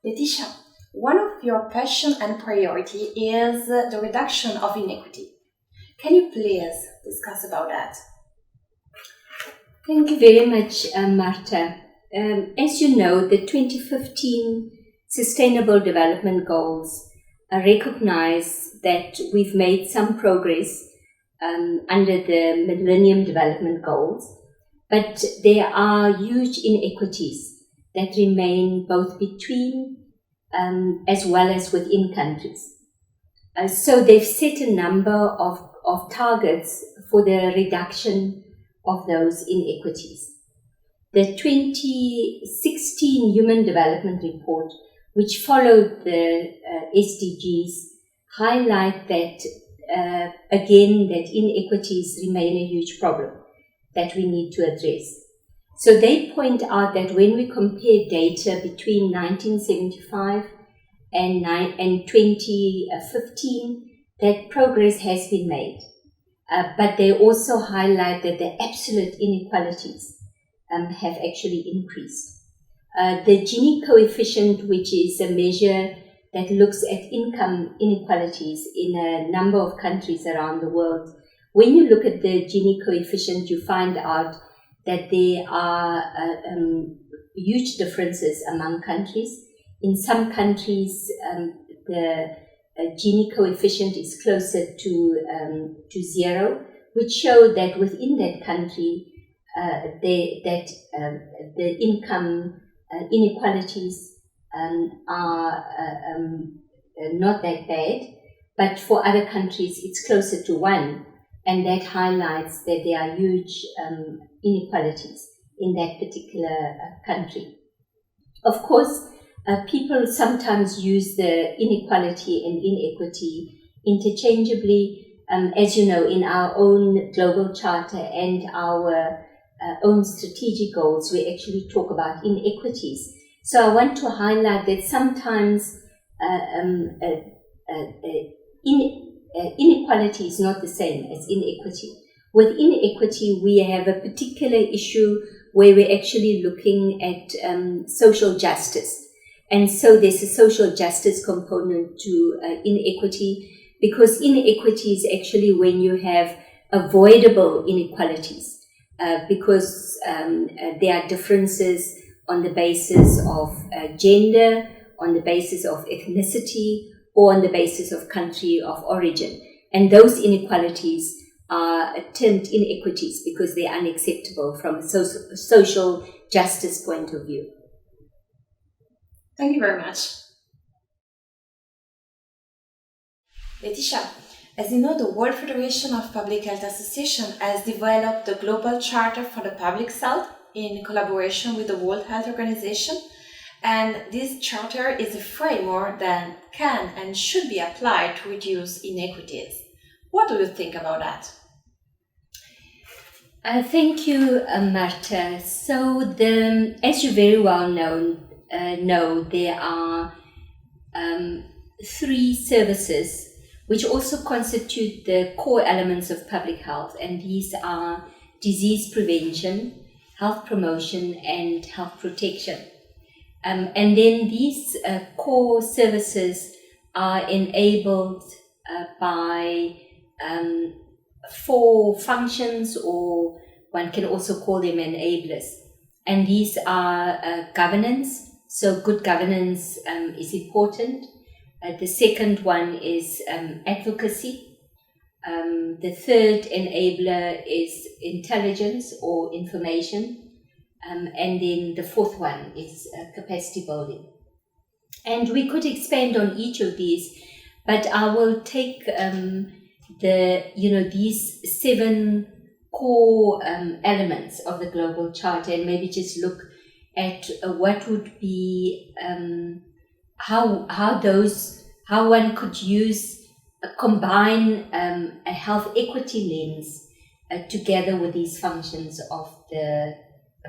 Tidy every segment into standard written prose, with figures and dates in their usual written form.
Laetitia, one of your passion and priority is the reduction of inequity. Can you please discuss about that? Thank you very much, Marta. As you know, the 2015 Sustainable Development Goals recognize that we've made some progress under the Millennium Development Goals, but there are huge inequities that remain both between as well as within countries. So they've set a number of targets for the reduction of those inequities. The 2016 Human Development Report, which followed the SDGs, highlight that again that inequities remain a huge problem that we need to address. So they point out that when we compare data between 1975 and 2015, that progress has been made. But they also highlight that the absolute inequalities have actually increased. The Gini coefficient, which is a measure that looks at income inequalities in a number of countries around the world, when you look at the Gini coefficient, you find out that there are huge differences among countries. In some countries, the Gini coefficient is closer to zero, which show that within that country, the income inequalities are not that bad, but for other countries, it's closer to 1. And that highlights that there are huge inequalities in that particular country. Of course, people sometimes use the inequality and inequity interchangeably. As you know, in our own global charter and our own strategic goals, we actually talk about inequities. So I want to highlight that sometimes inequality is not the same as inequity. With inequity, we have a particular issue where we're actually looking at social justice. And so there's a social justice component to inequity, because inequity is actually when you have avoidable inequalities, because there are differences on the basis of gender, on the basis of ethnicity, or on the basis of country of origin. And those inequalities are termed inequities because they are unacceptable from a social justice point of view. Thank you very much. Laetitia, as you know, the World Federation of Public Health Associations has developed the Global Charter for the Public Health in collaboration with the World Health Organization. And this charter is a framework that can and should be applied to reduce inequities. What do you think about that? Thank you, Marta. So, as you very well know, there are 3 services which also constitute the core elements of public health, and these are disease prevention, health promotion, and health protection. And then these core services are enabled by 4 functions, or one can also call them enablers. And these are governance. So good governance is important. The second one is advocacy. The third enabler is intelligence or information. And then the fourth one is capacity building. And we could expand on each of these, but I will take these 7 core elements of the Global Charter and maybe just look at what would be how one could combine a health equity lens together with these functions of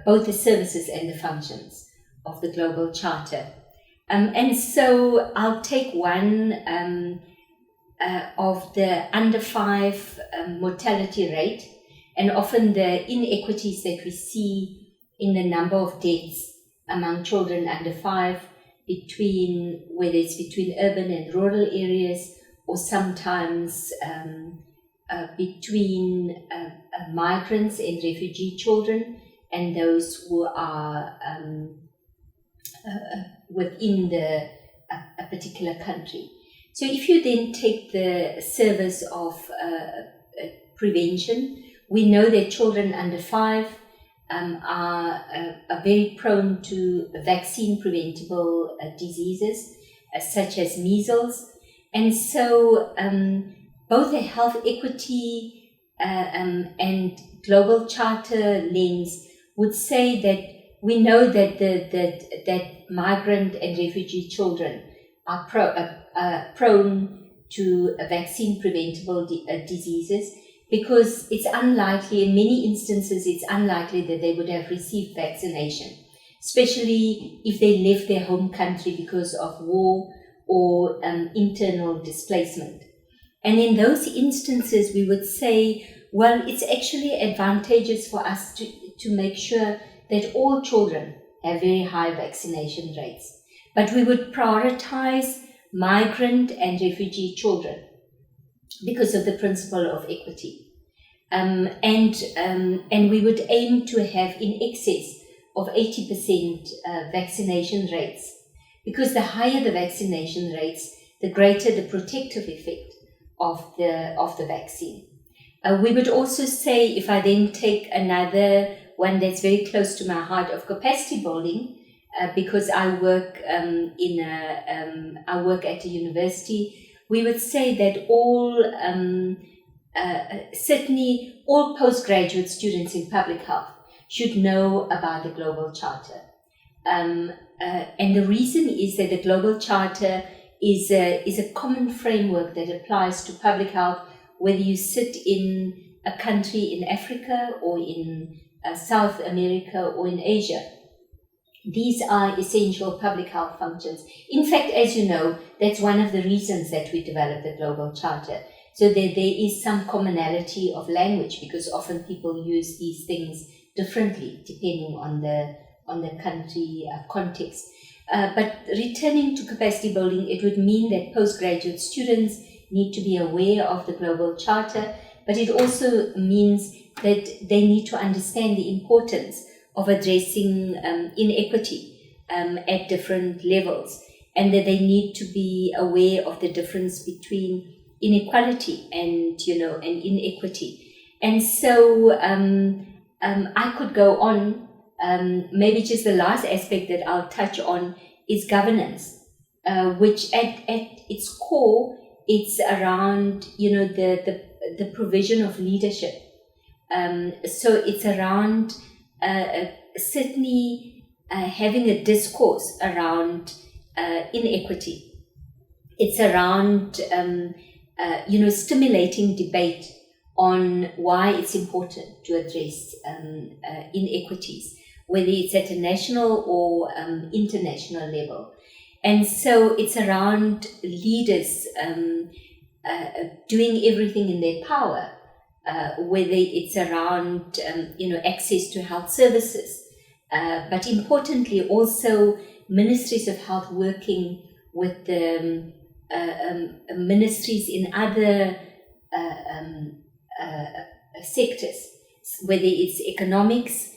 both the services and the functions of the Global Charter. And so I'll take one of the under 5 mortality rate, and often the inequities that we see in the number of deaths among children under 5 between, whether it's between urban and rural areas, or sometimes between migrants and refugee children and those who are within a particular country. So if you then take the service of prevention, we know that children under 5 are very prone to vaccine preventable diseases such as measles. And so both the health equity and global charter lens would say that we know that that migrant and refugee children are prone to vaccine preventable diseases, because it's unlikely, in many instances, it's unlikely that they would have received vaccination, especially if they left their home country because of war or internal displacement. And in those instances, we would say, well, it's actually advantageous for us to make sure that all children have very high vaccination rates. But we would prioritize migrant and refugee children because of the principle of equity. And we would aim to have in excess of 80% vaccination rates, because the higher the vaccination rates, the greater the protective effect of the vaccine. We would also say, if I then take another one that's very close to my heart, of capacity building, because I work I work at a university, we would say that certainly all postgraduate students in public health should know about the Global Charter. And the reason is that the Global Charter is a common framework that applies to public health, whether you sit in a country in Africa or in South America or in Asia. These are essential public health functions. In fact, as you know, that's one of the reasons that we developed the Global Charter, so that there is some commonality of language, because often people use these things differently depending on the country context. But returning to capacity building, it would mean that postgraduate students need to be aware of the Global Charter, but it also means that they need to understand the importance of addressing inequity at different levels, and that they need to be aware of the difference between inequality and inequity. And so I could go on. Maybe just the last aspect that I'll touch on is governance, which at its core, it's around the provision of leadership. So it's around certainly having a discourse around inequity. It's around stimulating debate on why it's important to address inequities, whether it's at a national or international level. And so it's around leaders doing everything in their power, whether it's around access to health services, but importantly also ministries of health working with the ministries in other sectors, whether it's economics,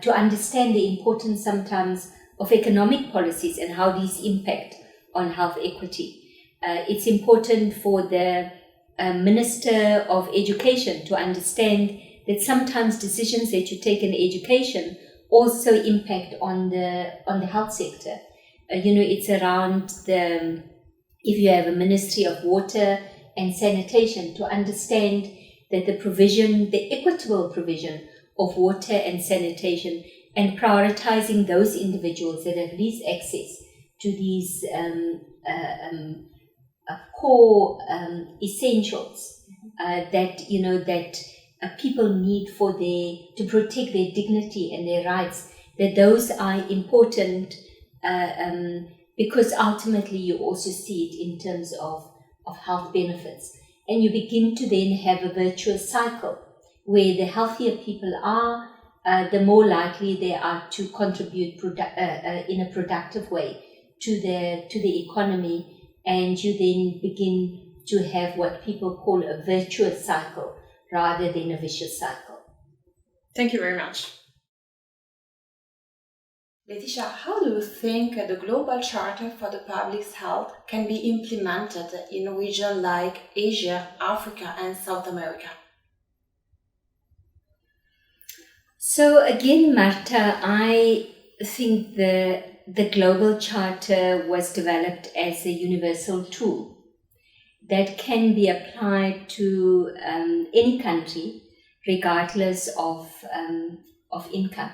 to understand the importance sometimes of economic policies and how these impact on health equity. It's important for the Minister of Education to understand that sometimes decisions that you take in education also impact on the health sector. It's around if you have a Ministry of Water and Sanitation, to understand that the equitable provision of water and sanitation, and prioritizing those individuals that have least access to these core essentials that people need to protect their dignity and their rights, that those are important, because ultimately you also see it in terms of health benefits. And you begin to then have a virtuous cycle where the healthier people are, the more likely they are to contribute in a productive way to the economy, and you then begin to have what people call a virtuous cycle rather than a vicious cycle. Thank you very much. Laetitia, how do you think the Global Charter for the Public Health can be implemented in regions like Asia, Africa, and South America? So again, Marta, I think the Global Charter was developed as a universal tool that can be applied to any country, regardless of income.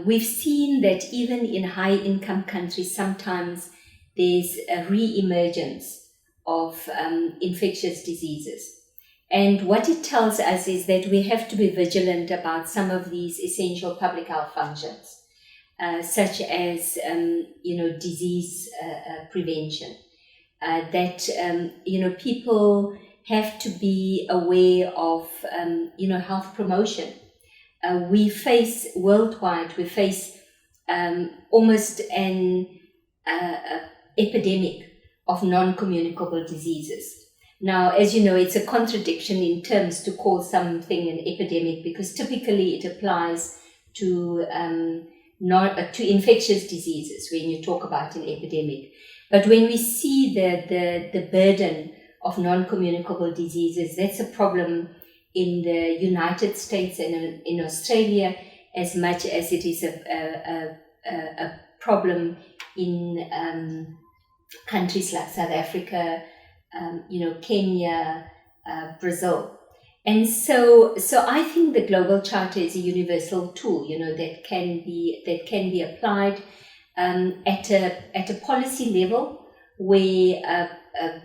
We've seen that even in high-income countries, sometimes there's a re-emergence of infectious diseases. And what it tells us is that we have to be vigilant about some of these essential public health functions, such as, disease prevention. That people have to be aware of, health promotion. We face worldwide, almost an epidemic of non-communicable diseases. Now, as you know, it's a contradiction in terms to call something an epidemic, because typically it applies to infectious diseases when you talk about an epidemic. But when we see the burden of non-communicable diseases, that's a problem in the United States and in Australia as much as it is a problem in countries like South Africa, Kenya, Brazil. And so I think the Global Charter is a universal tool, that can be applied at a policy level, where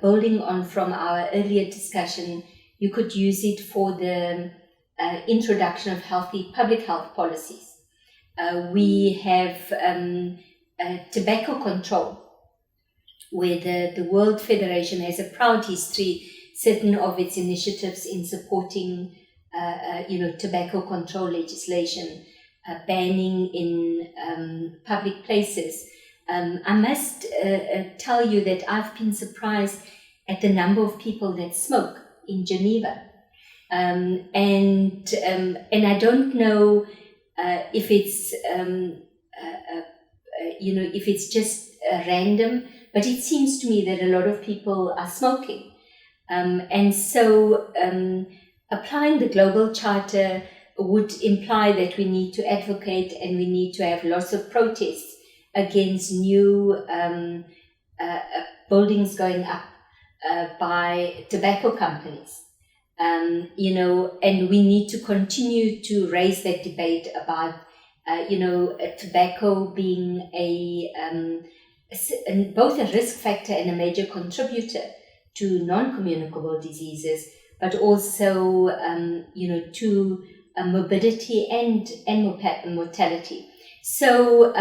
building on from our earlier discussion, you could use it for the introduction of healthy public health policies. We have tobacco control, where the World Federation has a proud history, certain of its initiatives in supporting, tobacco control legislation, banning in public places. I must tell you that I've been surprised at the number of people that smoke in Geneva, and I don't know if it's if it's just random, but it seems to me that a lot of people are smoking, and so applying the Global Charter would imply that we need to advocate and we need to have lots of protests against new buildings going up by tobacco companies, and we need to continue to raise that debate about, tobacco being both a risk factor and a major contributor to non-communicable diseases, but also, to morbidity and mortality. So,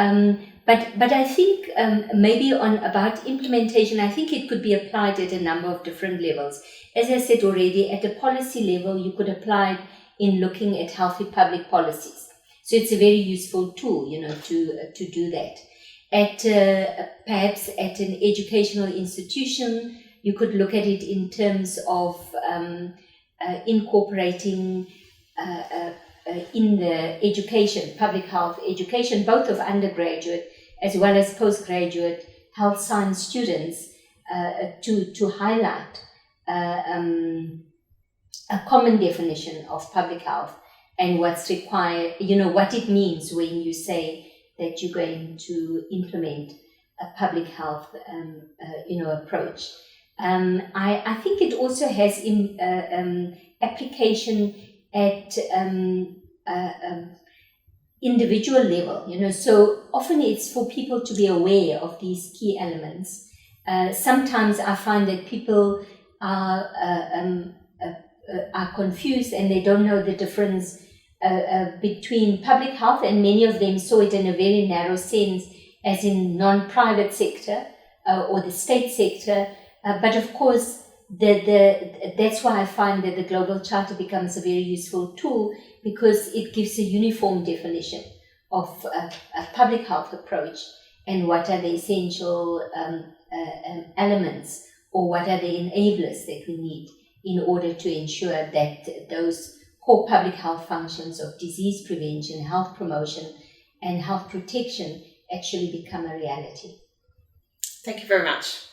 but I think maybe about implementation, I think it could be applied at a number of different levels. As I said already, at a policy level, you could apply it in looking at healthy public policies. So it's a very useful tool, to do that. Perhaps at an educational institution, you could look at it in terms of incorporating in the education, public health education, both of undergraduate as well as postgraduate health science students, to highlight a common definition of public health and what's required, what it means when you say that you're going to implement a public health, approach. I think it also has application at individual level, so often it's for people to be aware of these key elements. Sometimes I find that people are confused and they don't know the difference between public health, and many of them saw it in a very narrow sense, as in non-private sector or the state sector. But of course, that's why I find that the Global Charter becomes a very useful tool, because it gives a uniform definition of a public health approach, and what are the essential elements, or what are the enablers that we need in order to ensure that those core public health functions of disease prevention, health promotion, and health protection actually become a reality. Thank you very much.